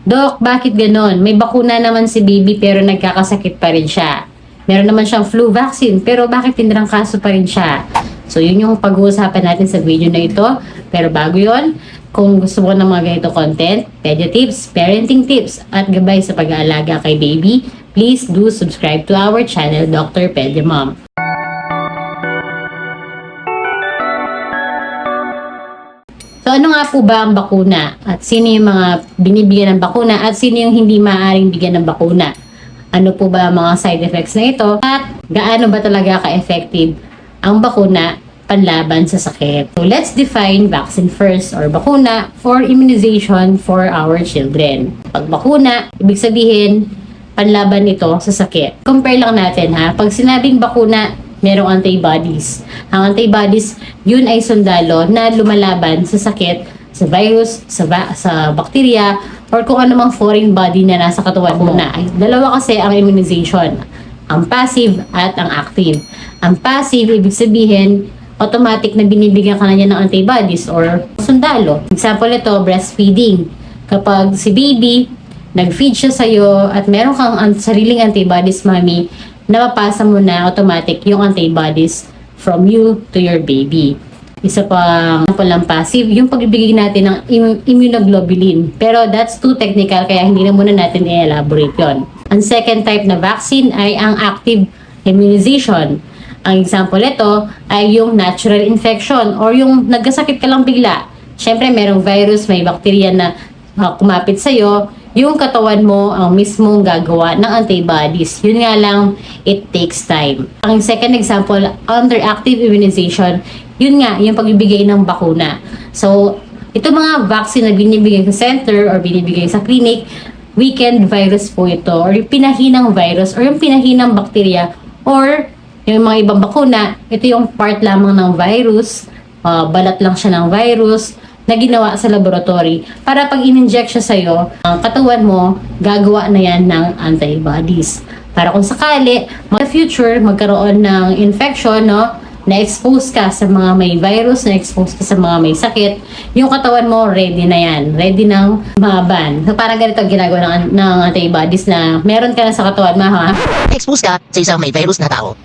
Dok, bakit ganon? May bakuna naman si baby pero nagkakasakit pa rin siya. Meron naman siyang flu vaccine pero bakit tinrangkaso pa rin siya? So yun yung pag-uusapan natin sa video na ito. Pero bago yun, kung gusto mo ng mga ganito content, pedia tips, parenting tips, at gabay sa pag-aalaga kay baby, please do subscribe to our channel, Dr. Pedia Mom. So ano nga po ba ang bakuna? At sino yung mga binibigyan ng bakuna? At sino yung hindi maaaring bigyan ng bakuna? Ano po ba ang mga side effects na ito? At gaano ba talaga ka-effective ang bakuna panlaban sa sakit? So let's define vaccine first, or bakuna or immunization for our children. Pag bakuna, ibig sabihin panlaban ito sa sakit. Compare lang natin ha. Pag sinabing bakuna, merong antibodies. Ang antibodies, yun ay sundalo na lumalaban sa sakit, sa virus, sa bacteria, or kung anumang foreign body na nasa katawan mo na. Dalawa kasi ang immunization. Ang passive at ang active. Ang passive, ibig sabihin, automatic na binibigyan ka na niya ng antibodies or sundalo. Example ito, breastfeeding. Kapag si baby, nag-feed siya sa'yo at meron kang sariling antibodies, mami, napapasa mo na automatic yung antibodies from you to your baby. Isa pang lang passive, yung pagbibigay natin ng immunoglobulin. Pero that's too technical, kaya hindi na muna natin i-elaborate yon. Ang second type na vaccine ay ang active immunization. Ang example ito ay yung natural infection or yung nagkasakit ka lang bigla. Siyempre, merong virus, may bacteria na kumapit sa'yo, yung katawan mo ang mismong gagawa ng antibodies. Yun nga lang, it takes time. Ang second example, under active immunization, yun nga, yung pagbibigay ng bakuna. So, ito mga vaccine na binibigay sa center or binibigay sa clinic, weakened virus po ito, or yung pinahinang virus, or yung pinahinang bacteria, or yung mga ibang bakuna, ito yung part lamang ng virus, balat lang siya ng virus, na ginawa sa laboratory para pag in-inject siya sa'yo, ang katawan mo, gagawa na yan ng antibodies. Para kung sakali, sa future, magkaroon ng infection, no, na-expose ka sa mga may virus, na-expose ka sa mga may sakit, yung katawan mo, ready na yan. Ready ng maban. So, parang ganito ang ginagawa ng antibodies na meron ka na sa katawan mo, ha? Expose ka sa isang may virus na tao.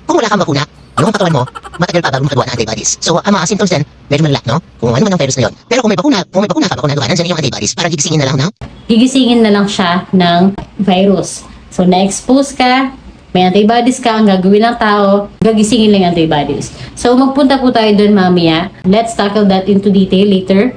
Kung wala kang bakuna, yung katawan mo, matagal pa bago makagawa ng antibodies. So, ang mga symptoms din, medyo malala, no? Kung ano man ang virus na yun. Pero kung may bakuna ka, bakuna gawa, nandiyan yung antibodies para gigisingin na lang, no? Gigisingin na lang siya ng virus. So, na-expose ka, may antibodies ka, ang gagawin ng tao, gagisingin lang yung antibodies. So, magpunta po tayo doon mamaya. Let's tackle that into detail later.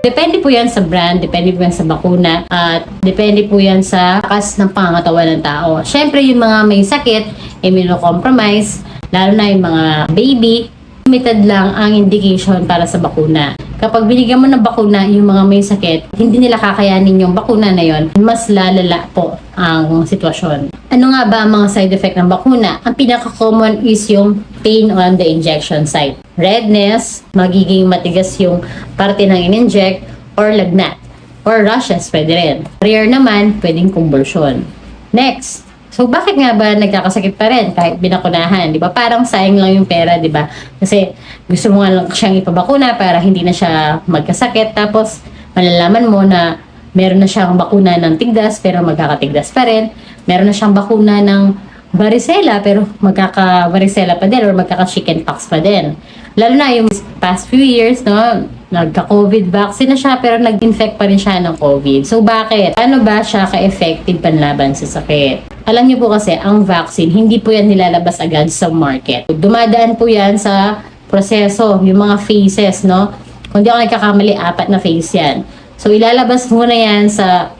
Depende po yan sa brand, depende po yan sa bakuna, at depende po yan sa lakas ng pangangatawan ng tao. Siyempre, yung mga may sakit, immunocompromise, lalo na yung mga baby, limited lang ang indication para sa bakuna. Kapag binigyan mo ng bakuna yung mga may sakit, hindi nila kakayanin yung bakuna na yon, mas lalala po ang sitwasyon. Ano nga ba ang mga side effect ng bakuna? Ang pinaka-common is yung pain on the injection site. Redness, magiging matigas yung parte ng in-inject, or lagnat, or rashes, pwede rin. Rare naman, pwedeng convulsion. Next, so bakit nga ba nagkakasakit pa rin kahit binakunahan? Di ba? Parang sayang lang yung pera, di ba? Kasi gusto mo nga lang siyang ipabakuna para hindi na siya magkasakit. Tapos malalaman mo na meron na siyang bakuna ng tigdas pero magkakatigdas pa rin. Meron na siyang bakuna ng varicella pero magkaka-varicella pa din or magkaka-chickenpox pa din. Lalo na yung past few years, no, nagka-COVID vaccine na siya pero nag-infect pa rin siya ng COVID. So bakit? Ano ba siya ka-effective panlaban sa sakit? Alam niyo po kasi, ang vaccine, hindi po yan nilalabas agad sa market. Dumadaan po yan sa proseso, yung mga phases, no? Kung di ako nagkakamali, 4 na phase yan. So ilalabas muna yan sa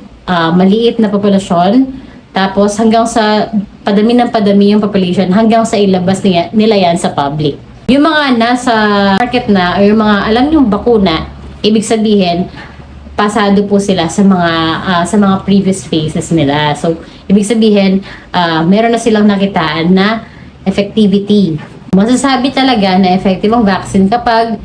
maliit na populasyon, tapos hanggang sa padami ng padami yung population, hanggang sa ilabas nila yan sa public. Yung mga nasa market na, o yung mga alam yung bakuna, ibig sabihin, pasado po sila sa mga previous phases nila. So, ibig sabihin, meron na silang nakitaan na effectivity. Masasabi talaga na effective ang vaccine kapag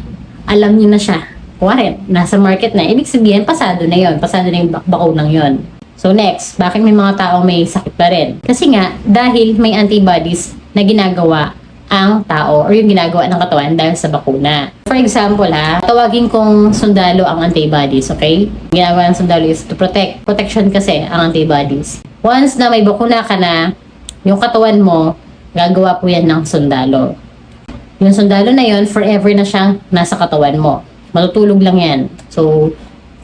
alam niyo na siya. Kuwari, nasa market na, ibig sabihin, pasado na yon, pasado na yung bakunang yon. So next, bakit may mga tao may sakit pa rin? Kasi nga, dahil may antibodies na ginagawa ang tao or yung ginagawa ng katawan dahil sa bakuna. For example tawagin kong sundalo ang antibodies, okay? Ginagawa ng sundalo is to protect. Protection kasi ang antibodies. Once na may bakuna ka na, yung katawan mo, gagawa po yan ng sundalo. Yung sundalo na yon forever na siyang nasa katawan mo. Matutulog lang yan. So,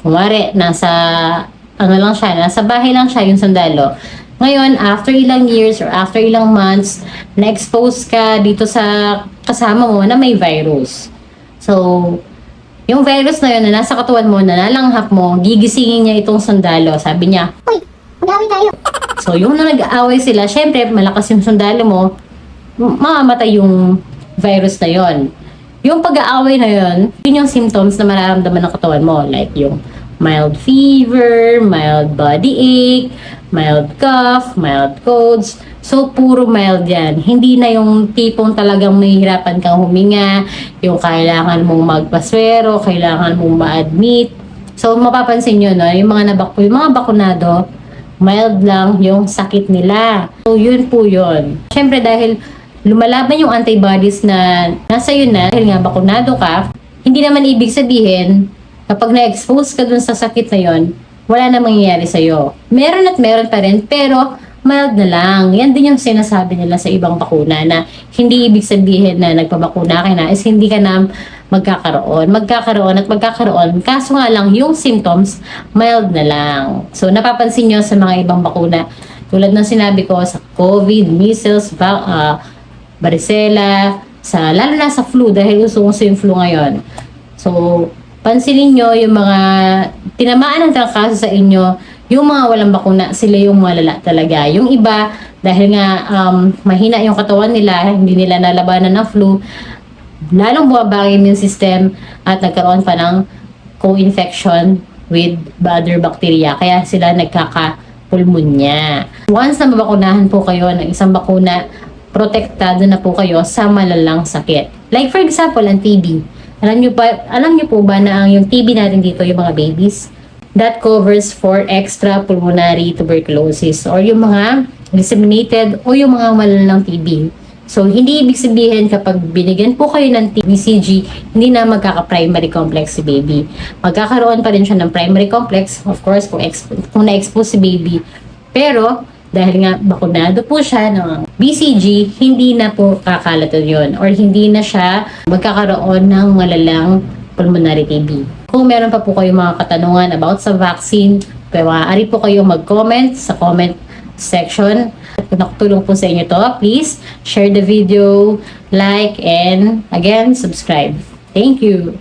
kumari, nasa bahay lang siya yung sundalo. Ngayon, after ilang years or after ilang months, na-expose ka dito sa kasama mo na may virus. So, yung virus na yun na nasa katawan mo, na nalanghap mo, gigisingin niya itong sundalo. Sabi niya, Uy, mag-away tayo. so yung na nag-aaway sila, syempre, malakas yung sundalo mo, mamamatay yung virus na yon. Yung pag-aaway na yun yung symptoms na mararamdaman ng katawan mo. Like yung mild fever, mild body ache, mild cough, mild colds. So, puro mild yan. Hindi na yung tipong talagang mahihirapan kang huminga, yung kailangan mong magpaswero, kailangan mong ma-admit. So, mapapansin nyo, no, yung mga bakunado, mild lang yung sakit nila. So, yun po yun. Siyempre, dahil lumalaban yung antibodies na nasa yun na, dahil nga bakunado ka, hindi naman ibig sabihin, kapag na-expose ka dun sa sakit na yon, wala na mangyayari sa'yo. Meron at meron pa rin, pero mild na lang. Yan din yung sinasabi nila sa ibang bakuna na hindi ibig sabihin na nagpabakuna ka na is hindi ka na magkakaroon. Magkakaroon. Kaso nga lang, yung symptoms, mild na lang. So, napapansin nyo sa mga ibang bakuna, tulad ng sinabi ko sa COVID, measles, varicella, lalo na sa flu dahil uso-uso yung flu ngayon. So, pansinin nyo yung mga tinamaan ng trangkaso sa inyo, yung mga walang bakuna, sila yung malala talaga. Yung iba, dahil nga mahina yung katawan nila, hindi nila nalabanan ng flu, lalong bumaba ang immune system at nagkaroon pa ng co-infection with other bacteria. Kaya sila nagkaka-pulmonya. Once na mabakunahan po kayo ng isang bakuna, protektado na po kayo sa malalang sakit. Like for example, ang TB. Alam niyo po ba na yung TB natin dito, yung mga babies, that covers for extra pulmonary tuberculosis or yung mga disseminated o yung mga malalang TB. So, hindi ibig sabihin kapag binigyan po kayo ng BCG, hindi na magkaka-primary complex si baby. Magkakaroon pa rin siya ng primary complex, of course, kung na-expose si baby. Pero, dahil nga bakunado po siya ng BCG, hindi na po kakalat yun or hindi na siya magkakaroon ng malalang pulmonary TB. Kung meron pa po kayong mga katanungan about sa vaccine, maaari po kayo mag-comment sa comment section. At kung nakatulong po sa inyo to, please share the video, like, and again, subscribe. Thank you!